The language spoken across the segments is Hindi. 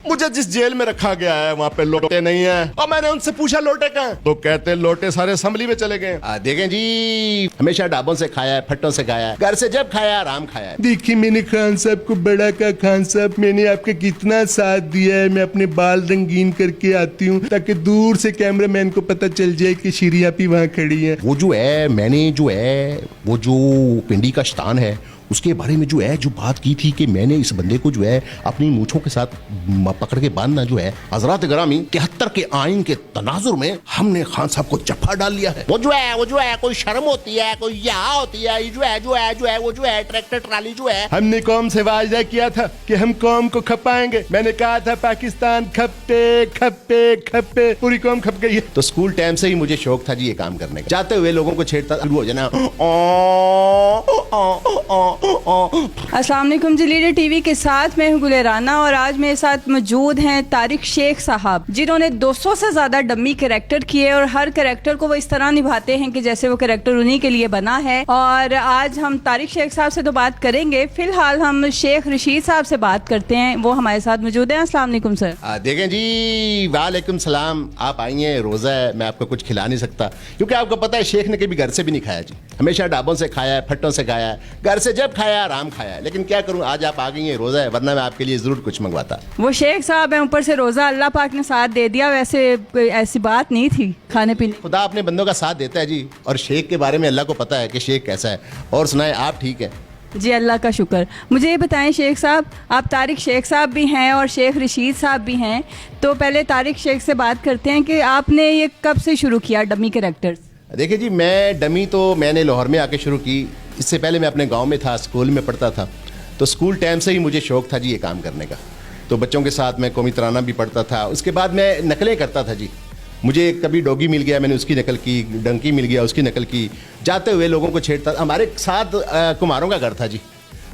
मुझे जिस जेल में रखा गया है वहाँ पे लोटे नहीं है, और मैंने उनसे पूछा लोटे कहाँ, तो कहते लोटे सारे असम्बली में चले गए। देखें जी, हमेशा ढाबों से खाया है, फट्टों से खाया है, घर से जब खाया आराम खाया है। देखिए मैंने खान साहब को बड़ा कहा, खान साहब मैंने आपका कितना साथ दिया है, मैं अपने बाल रंगीन करके आती हूँ ताकि दूर से कैमरामैन को पता चल जाए कि शीरी आपी वहाँ खड़ी है। वो जो है मैंने जो है वो जो पिंडी का शैतान है उसके बारे में जो है जो बात की थी कि मैंने इस बंदे को जो है अपनी मूंछों के साथ पकड़ के बांधना जो है, हजरत ग्रामी 73 के आइन के तनाजुर में हमने खान साहब को जफा डाल लिया है। वो जो है कोई शर्म होती है, कोई यहाँ होती है, वो जो है ट्रैक्टर ट्राली जो है। हमने कौम से वायदा किया था कि हम कौम को खपाएंगे। मैंने कहा था पाकिस्तान खपे खपे खपे, पूरी कौम खप गई है। तो स्कूल टाइम से ही मुझे शौक था जी ये काम करने का। जाते हुए लोगों को छेड़ता शुरू हो जाना। अस्सलाम वालेकुम जी, लीडर टीवी के साथ मैं हूं गुले राना और आज मेरे साथ मौजूद हैं तारिक शेख साहब, जिन्होंने 200 से ज़्यादा डम्मी कैरेक्टर किए और हर कैरेक्टर को वो इस तरह निभाते हैं कि जैसे वो कैरेक्टर उन्हीं के लिए बना है। और आज हम तारिक शेख साहब से तो बात करेंगे, फिलहाल हम शेख रशीद साहब से बात करते हैं, वो हमारे साथ मौजूद हैं। अस्सलाम वालेकुम सर। देखें जी, वालेकुम सलाम। आप आइए, रोज़ा है, मैं आपको कुछ खिला नहीं सकता क्योंकि आपको पता है शेख ने कभी घर से भी नहीं खाया जी, हमेशा ढाबों से खाया है, फट्टों से खाया है, घर से जब खाया आराम खाया है। लेकिन क्या करूं, आज आप आ गई हैं, रोज़ा है, वरना मैं आपके लिए ज़रूर कुछ मंगवाता। वो शेख साहब हैं, ऊपर से रोज़ा अल्लाह पाक ने साथ दे दिया, वैसे ऐसी बात नहीं थी खाने पीने। खुदा अपने बंदों का साथ देता है जी, और शेख के बारे में अल्लाह को पता है कि शेख कैसा है। और सुनाए, आप ठीक है जी? अल्लाह का शुक्र। मुझे ये बताएं शेख साहब, आप तारिक शेख साहब भी हैं और शेख रशीद साहब भी हैं, तो पहले तारिक शेख से बात करते हैं कि आपने ये कब से शुरू किया डमी कैरेक्टर्स? देखिए जी, मैं डमी तो मैंने लाहौर में आके शुरू की। इससे पहले मैं अपने गांव में था, स्कूल में पढ़ता था, तो स्कूल टाइम से ही मुझे शौक़ था जी ये काम करने का। तो बच्चों के साथ मैं कौमी तराना भी पढ़ता था। उसके बाद मैं नकलें करता था जी। मुझे कभी डॉगी मिल गया, मैंने उसकी नकल की, डंकी मिल गया, उसकी नकल की। जाते हुए लोगों को छेड़ता। हमारे साथ कुम्हारों का घर था जी,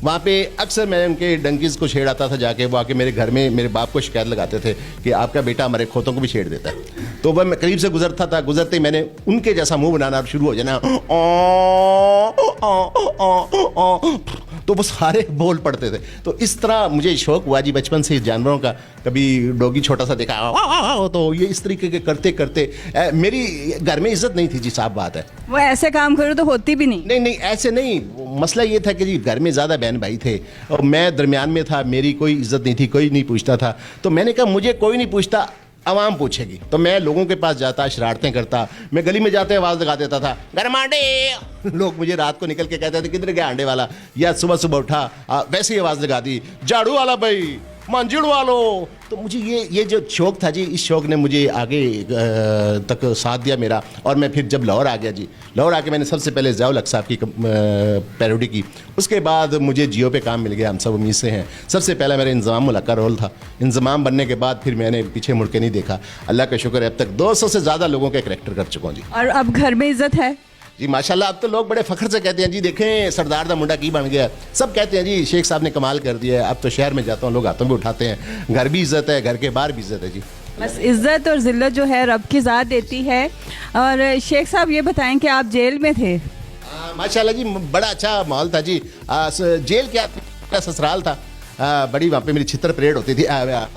वहाँ पे अक्सर मैं उनके डंकीज़ को छेड़ आता था जाके। वो आके मेरे घर में मेरे बाप को शिकायत लगाते थे कि आपका बेटा हमारे खोतों को भी छेड़ देता है। तो वह मैं करीब से गुजरता था, गुजरते ही मैंने उनके जैसा मुंह बनाना शुरू हो जाना, तो वो सारे बोल पड़ते थे। तो इस तरह मुझे शौक़ हुआ जी बचपन से जानवरों का। कभी डॉगी छोटा सा देखा तो ये इस तरीके के करते करते मेरी घर में इज्जत नहीं थी जी, साफ बात है। वो ऐसे काम करो तो होती भी नहीं। नहीं ऐसे नहीं। मसला ये था कि जी घर में ज़्यादा बहन भाई थे और मैं दरमियान में था, मेरी कोई इज्जत नहीं थी, कोई नहीं पूछता था। तो मैंने कहा मुझे कोई नहीं पूछता, आवाम पूछेगी। तो मैं लोगों के पास जाता, शरारतें करता। मैं गली में जाते आवाज़ लगा देता था, गरम अंडे। लोग मुझे रात को निकल के कहते थे किधर गया अंडे वाला, या सुबह सुबह उठा वैसे ही आवाज़ लगा दी, झाड़ू वाला भाई, मंजिल वालो। तो मुझे ये जो शौक़ था जी, इस शौक़ ने मुझे आगे तक साथ दिया मेरा। और मैं फिर जब लाहौर आ गया जी, लाहौर आके मैंने सबसे पहले ज़ियाउल हक साहब की पैरोडी की। उसके बाद मुझे जियो पे काम मिल गया, हम सब उम्मीद से हैं। सबसे पहला मेरा इंज़माम मुल्क का रोल था। इंज़माम बनने के बाद फिर मैंने पीछे मुड़ के नहीं देखा। अल्लाह का शुक्र है, अब तक 200 से ज़्यादा लोगों के करैक्टर कर चुका हूँ जी। और अब घर में इज्जत है जी माशाल्लाह। अब तो लोग बड़े फ़ख्र से कहते हैं जी देखें सरदार दा मुंडा की बन गया। सब कहते हैं जी शेख साहब ने कमाल कर दिया है। अब तो शहर में जाता हूँ, लोग हाथों में उठाते हैं। घर भी इज़्ज़त है, घर के बाहर भी इज़्ज़त है जी। बस इज्जत और ज़िल्लत जो है रब की ज़ात देती है। और शेख साहब ये बताएं कि आप जेल में थे। माशाल्लाह जी, बड़ा अच्छा माहौल था जी। जेल क्या ससुराल था। बड़ी वहाँ पे मेरी छितर परेड होती थी।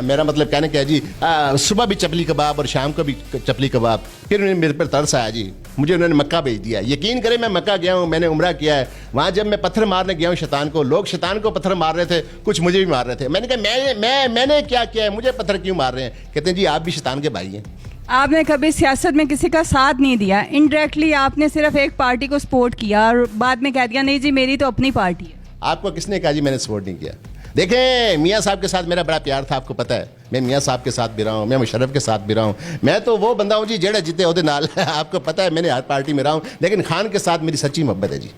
मेरा मतलब कहने क्या जी, सुबह भी चपली कबाब और शाम को भी चपली कबाब। फिर मेरे पर तरस आया जी, मुझे उन्होंने मक्का भेज दिया। यकीन करें मैं मक्का गया हूँ, मैंने उम्रा किया है। वहाँ जब मैं पत्थर मारने गया हूँ शैतान को, लोग शैतान को पत्थर मार रहे थे, कुछ मुझे भी मार रहे थे। मैंने कहा मैंने क्या किया है, मुझे पत्थर क्यों मार रहे हैं? कहते हैं जी आप भी शैतान के भाई हैं। आपने कभी सियासत में किसी का साथ नहीं दिया, इनडायरेक्टली आपने सिर्फ एक पार्टी को सपोर्ट किया और बाद में कह दिया नहीं जी मेरी तो अपनी पार्टी है। आपको किसने कहा जी मैंने सपोर्ट नहीं किया? देखें मियाँ साहब के साथ मेरा बड़ा प्यार था, आपको पता है। मैं मियाँ साहब के साथ भी रहा हूँ, मैं मुशर्रफ के साथ भी रहा हूँ। मैं तो वो बंदा हूँ जी जेड़ा जीते ओदे नाल। आपको पता है मैंने हर पार्टी में रहा हूँ, लेकिन खान के साथ मेरी सच्ची मोहब्बत है जी।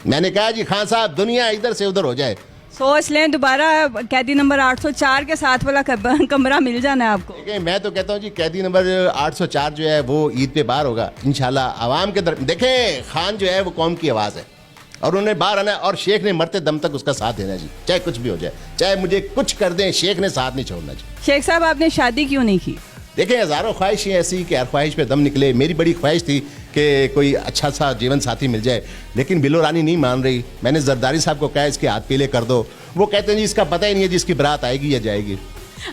मैंने कहा जी खान साहब दुनिया इधर से उधर हो जाए, सोच लें दोबारा कैदी नंबर 804 के साथ वाला कमरा मिल जाना है आपको। देखिए मैं तो कहता हूँ जी कैदी नंबर 804 जो है वो ईद पे बाहर होगा इंशाल्लाह आवाम के देखें खान जो है वो कौम की आवाज़ है और उन्हें बाहर आना है और शेख ने मरते दम तक उसका साथ देना जी, चाहे कुछ भी हो जाए, चाहे मुझे कुछ कर दें, शेख ने साथ नहीं छोड़ना जी। शेख साहब आपने शादी क्यों नहीं की? देखें हज़ारों ख्वाहिशें ऐसी कि हर ख्वाहिश पे दम निकले। मेरी बड़ी ख्वाहिश थी कि कोई अच्छा सा जीवन साथी मिल जाए, लेकिन बिलो रानी नहीं मान रही। मैंने जरदारी साहब को कहा इसके हाथ पीले कर दो, वो कहते हैं जी इसका पता ही नहीं है जिसकी बारात आएगी या जाएगी।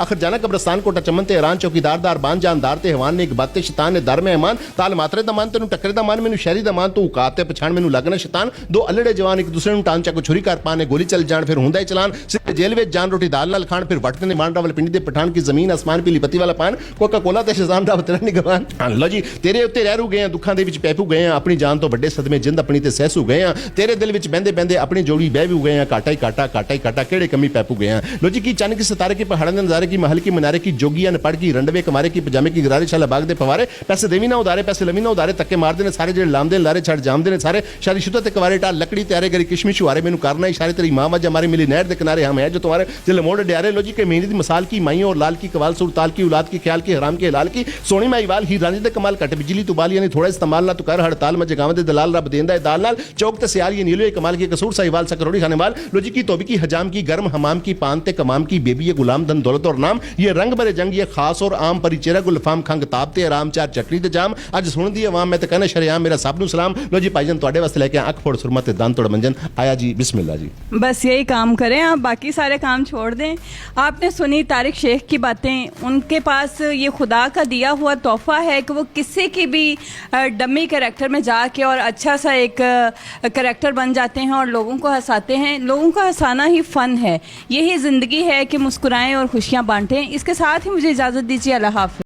आखिर जाना कब्रस्तान कोटा चमन ते हैरान, चौकीदार दार बान जानदार ते हवान ने एक बातें शैतान ने दर मेहमान, ताल मात्रे दा मान तेनू टक्करे दा मान, मैनू शहरी दा मान, तू औकात ते पछाण मैनू लगना शैतान, दो अल्लड़े जवान एक दूसरे नू टान चाको छुरी कर पाने, गोली चल जान फिर हुंदा ही चलान, सिर्फ जेल विच जान रोटी दाल नाल खान, फिर वटते ने मान रावल पिंडी दे पठान की जमीन आसमान पीली पत्ती वाला पान, कोका कोला ते शज़ाम दा वतन निगवान। लो जी तेरे उत्ते रहरू गए हैं, दुखां दे विच पैपू गए हैं, अपनी जान तो बड़े सदमे जिंद अपनी ते सहसू गए हैं, तेरे दिल विच बहंदे बहंदे अपनी जोड़ी बह भी गए हैं, काटा ही काटा काटा ही काटा केड़े कमी पैपू गए हैं। लो जी की चन्न की सितारे की पहाड़न दे नजारे की महल की मीनारे की जोगी अनपढ़ की रंडवे कमारे की पजामे की गरारे शाला बाग दे फवारे, पैसे देवी ना उधारे पैसे लवी ना उधारे, तक्के मारदे ने सारे जेड़े लामदे लारे छड़ जामदे ने सारे, शादी शुदा ते कवारे टाल लकड़ी तैयारे गरी किशमिश हुआरे, मैनू करना इशारे तेरी मां वज हमारी मिली नहर दे किनारे, हम है जो तुम्हारे जिले मोड़ डियारे। लो जी के मेहंदी दी मिसाल की माइयों और लाल की कवाल सुरताल की औलाद की ख्याल की हराम के हलाल की, सोनी माईवाल ही रानी दे कमाल कट बिजली तू बाल, यानी थोड़ा इस्तेमाल ना तू कर हड़ताल में जगावे दे दलाल रब देंदा है दाल नाल, चौक ते सियाल ये नीलो कमाल की कसूर साहिवाल सकरोड़ी खाने वाल। लो जी की तोबी की हजाम की गर्म हमाम की पान ते कमाम की बेबी ये गुलाम धन दौलत और नाम, ये रंग भरे जंग ये खास और आम परी चेहरा गुलफाम खंग ताबते आराम चार चटनी ते जाम, अज सुन दी अवाम मैं ते कहना शरेआम मेरा सब नू सलाम। लो जी भाईजान तुहाडे वास्ते लेके अख फोड़ सुरमा ते दान तोड़ मंजन आया जी, बिस्मिल्लाह जी। बस यही काम करें आप, बाकी सारे काम छोड़ दें। आपने सुनी तारिक शेख की बातें, उनके पास ये खुदा का दिया हुआ तोहफा है कि वो किसी की भी डमी कैरेक्टर में जाके और अच्छा सा एक कैरेक्टर बन जाते हैं और लोगों को हंसाते हैं। लोगों को हंसाना ही फ़न है, यही ज़िंदगी है कि मुस्कुराएं और खुशियाँ बांटें। इसके साथ ही मुझे इजाज़त दीजिए, अल्लाह हाफ़िज़।